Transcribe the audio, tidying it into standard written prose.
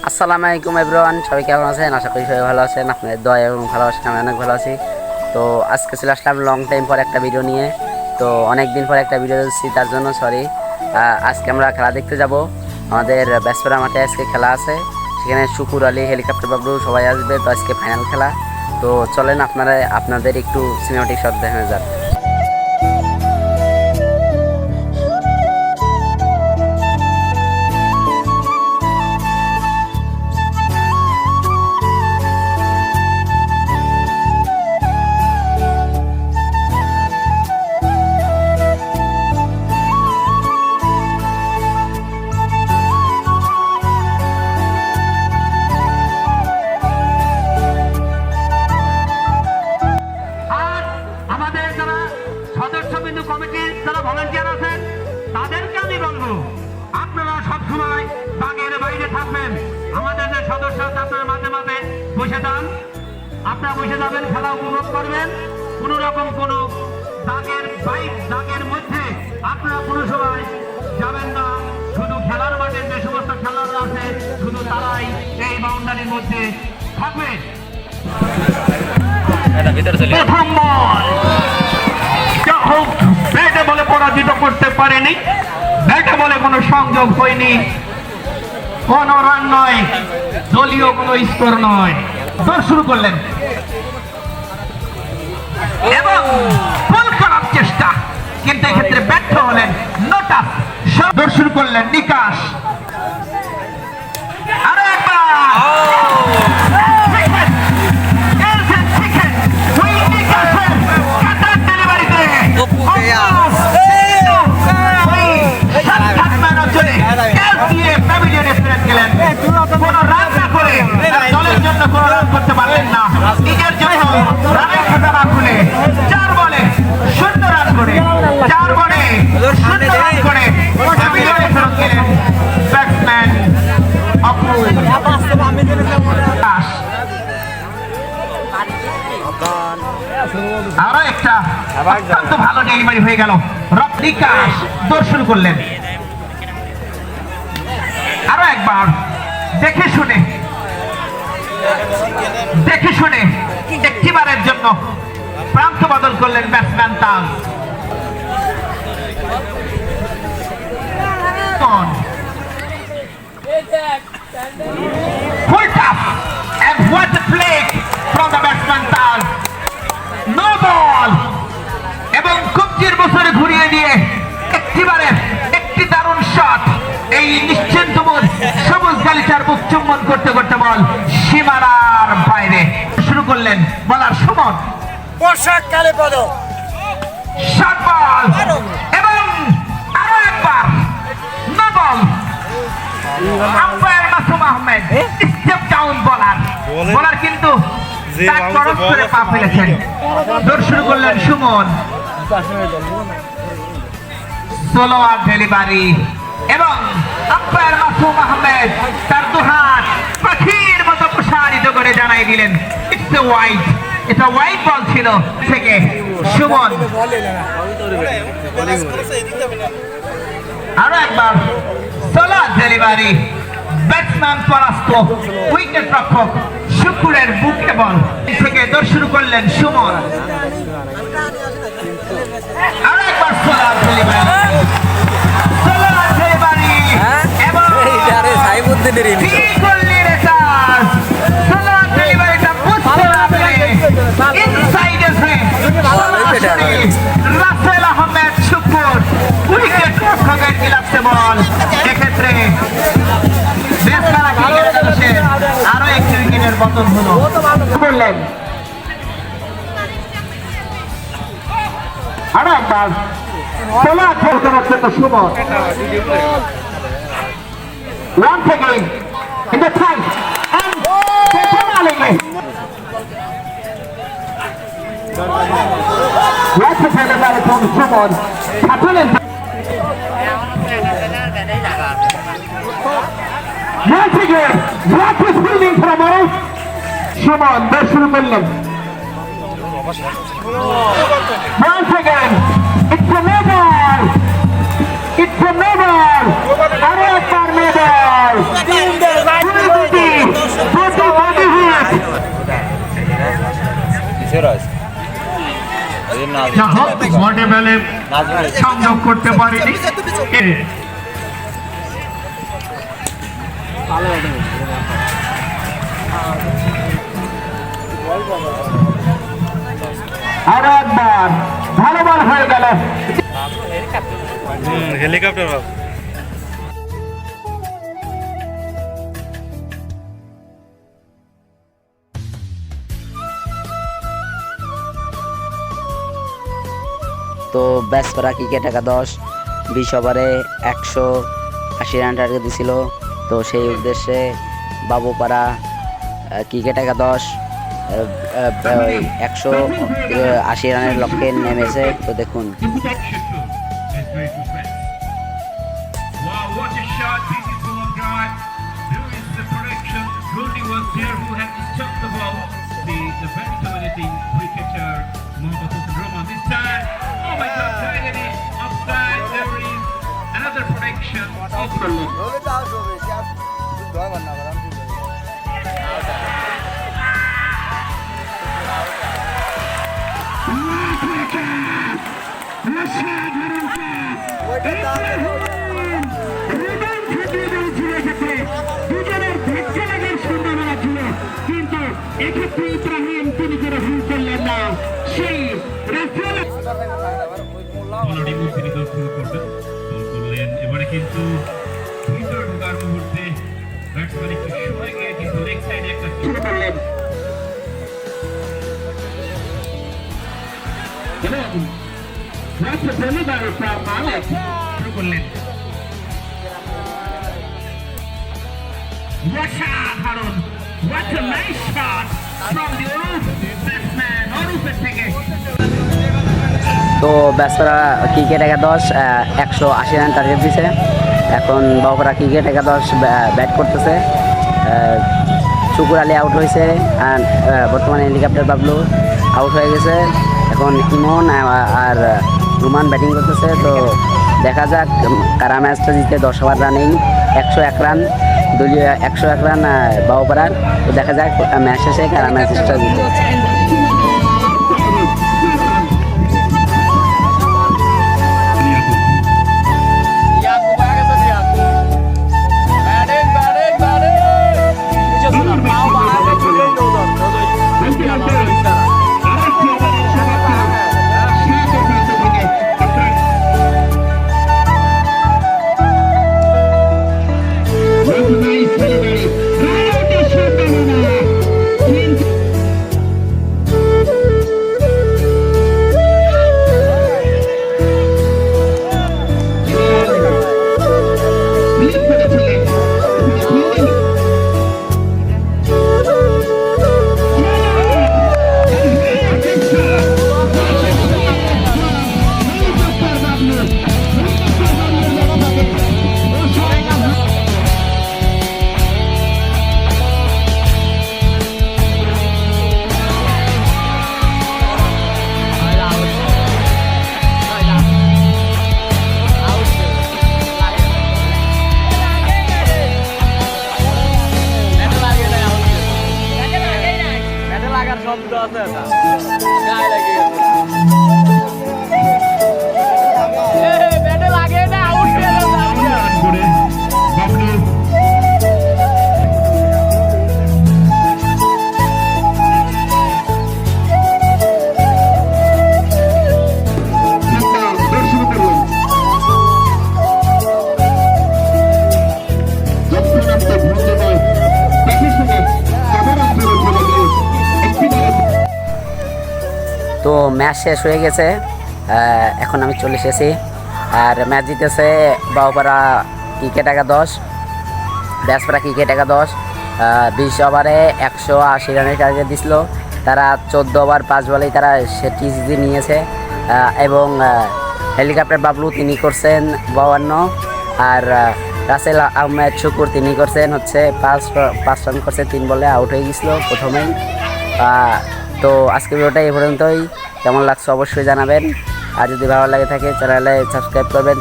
আসসালামু আলাইকুম এভরিওয়ান, সবাই কেমন আছেন? আশা করি সবাই ভালো আছেন। আপনাদের দয়া এবং ভালোবাসা আমি অনেক ভালো আছি। তো আজকে চলে আসলাম লং টাইম পর একটা ভিডিও নিয়ে। তো অনেক দিন পর একটা ভিডিও দিচ্ছি, তার জন্য সরি। আজকে আমরা খেলা দেখতে যাব। আমাদের ব্যাসপাড়া মাঠে আজকে খেলা আছে, সেখানে শুকুর আলী, হেলিকপ্টার বাবলু সবাই আসবে। তো আজকে ফাইনাল খেলা। তো চলেন আপনাদের একটু সিনেমাটিক শট দেখা যাক। ভলান্টিয়ার আছেন তাদেরকে আমি বলবো, আপনারা সবসময় বাগের বাইরে থাকবেন। আমাদের যে সদস্য আছে আপনারা মাঝে মাঝে বসে যান, আপনারা বসে যাবেন, খেলা উপভোগ করবেন। কোন রকম কোনো দাগের মধ্যে আপনারা কোনো সময় যাবেন না। শুধু খেলার মাঠে যে সমস্ত খেলোয়াড়রা আছে শুধু তারাই এই বাউন্ডারির মধ্যে থাকবে। প্রথম বল ব্যাটে বলে পরাজিত করতে পারেনি, ব্যাটে বলে কোনো সংযোগ হয়নি, কোন রান নয়, দলীয় কোনো স্কোর নয়। দৌড় শুরু করলেন এবং বল করার চেষ্টা, কিন্তু এক্ষেত্রে ব্যর্থ হলেন। নোটাস দৌড় শুরু করলেন নিকাশ। আরো একবার দলের জন্য কোন রান করতে পারলেন না, নিজের জন্য রানের খাতা না খুলে 4 বলে 0 রান করে 4 বলে 0 রান করে প্যাভিলিয়নে ফেরত গেলেন ব্যাটসম্যান অপুল। আরো একটা অত্যন্ত ভালো ডেলিভারি হয়ে গেল। রত্নিকাশ দৌড় শুরু করলেন। আরো একবার দেখে শুনে একটিবারের জন্য প্রান্ত বদল করলেন batsman Taj. Full tough and what a play from the batsman Taj. No ball এবং কবজির বছরে ঘুরিয়ে দিয়ে একটি দারুণ শট। এই নিশ্চিন্তমূল সবুজ গালিচার বুক চুম্বন করতে করতে বল সীমানার বাইরে। শুরু করলেন বলার সুমন। বর্ষাকালে পদক শট বল এবং আরো একবার no ball. Umpire Masum Ahmed step down বলার কিন্তু তার ক্রস করে পা ফেলেছেন। দৌড় শুরু করলেন সুমন। সোলোয়ার ডেলিভারি এবং আম্পায়ার মাসুম আহমেদ তার দুহাত পাখির মতো প্রসারিত করে জানাই দিলেন ইটস এ ওয়াইড। এটা ওয়াইড বল ছিল থেকে সুমন। আরো একবার সোলোয়ার ডেলিভারি, ব্যাটসম্যান পরাস্ত, উইকেট রক্ষক শুকুরের বুকে বল থেকে দৌড় শুরু করলেন সুমন। আরো একবার সোলোয়ার ডেলিভারি এবং রাসেল আহমেদ শুকুর উইকেট রক্ষকের গিলাফে বল। এক্ষেত্রে আরো একটি উইকেটের পতন হলো। বললেন আরো একবার খেলা খেলতে পারছেন না Suman. Once again in the time and finally let's have a battle from Suman. Once again what is fielding from all Suman দৌড় শুরু করলেন। Once again it's a no ball, it's a no ball. আরো একবার no ball। যা হোক ওয়ার্ডে বেলে সংযোগ করতে পারেনি। আরো একবার ভালো বল হয়ে গেল। হেলিকপ্টার তো ব্যাসপাড়া ক্রিকেট একাদশ 20 ওভারে 180 রান টার্গেট দিছিল। তো সেই উদ্দেশ্যে বাবুপাড়া ক্রিকেট একাদশ 180 রানের লক্ষ্যে নেমেছে। তো দেখুন Wow, what a shot, beautiful on drive. There is the prediction. Goldie was there who had stopped the ball. The very dominating cricketer, Mohammad Hussain Rahman. This time, oh my God, right in offside. There is another prediction. দুজনের ভেটকে লাগার সম্ভাবনা ছিল, কিন্তু এক্ষেত্রে ইব্রাহিম তিনি করে ভুল করলেন না। সেই রাফেল অলরেডি তিনি দৌড় শুরু করবেন, গোল করলেন। এবারে কিন্তু ভিতরে ঢোকার মুহূর্তে ব্যাটসম্যান একটু সরে গিয়ে কিন্তু লেগ সাইডে একটা শুরু করলেন এবং That's a delivery from Malik. শুরু করলেন। অসাধারণ! What a nice shot from the Oruf batsman, Orufের থেকে। তো ব্যাসপাড়া ক্রিকেট একাদশ 180 রান টার্গেট দিছে। এখন বাবুপাড়া ক্রিকেট একাদশ ব্যাট করতেছে। শুকুর আলী আউট হয়েছে আর বর্তমানে হেলিকপ্টার বাবলু আউট হয়ে গেছে। এখন ইমন আর রুমান ব্যাটিং করতেছে। তো দেখা যাক কারা ম্যাচটা জিতে। 10 ওভার রানিং 101 রান, দলীয় 101 রান বাবুপাড়ার। তো দেখা যাক ম্যাচ শেষে কারা ম্যাচটা জিতে। তো ম্যাচ শেষ হয়ে গেছে, এখন আমি চলে এসেছি। আর ম্যাচ জিতেছে বাবুপাড়া ক্রিকেট একাদশ, ব্যাসপাড়া ক্রিকেট একাদশ 20 ওভারে 180 রানের টার্গেট দিছিল। তারা 14 ওভার 5 বলেই তারা সেটি নিয়েছে এবং হেলিকপ্টার বাবলু তিনি করছেন 52 আর রাসেল আহমেদ শুকুর তিনি করছেন হচ্ছে 5 রান করছে, 3 বলে আউট হয়ে গেছিল প্রথমেই। তো আজকের ভিডিওটা এই পর্যন্তই। কেমন লাগছে অবশ্যই জানাবেন, আর যদি ভালো লাগে থাকে চ্যানেলে সাবস্ক্রাইব করবেন।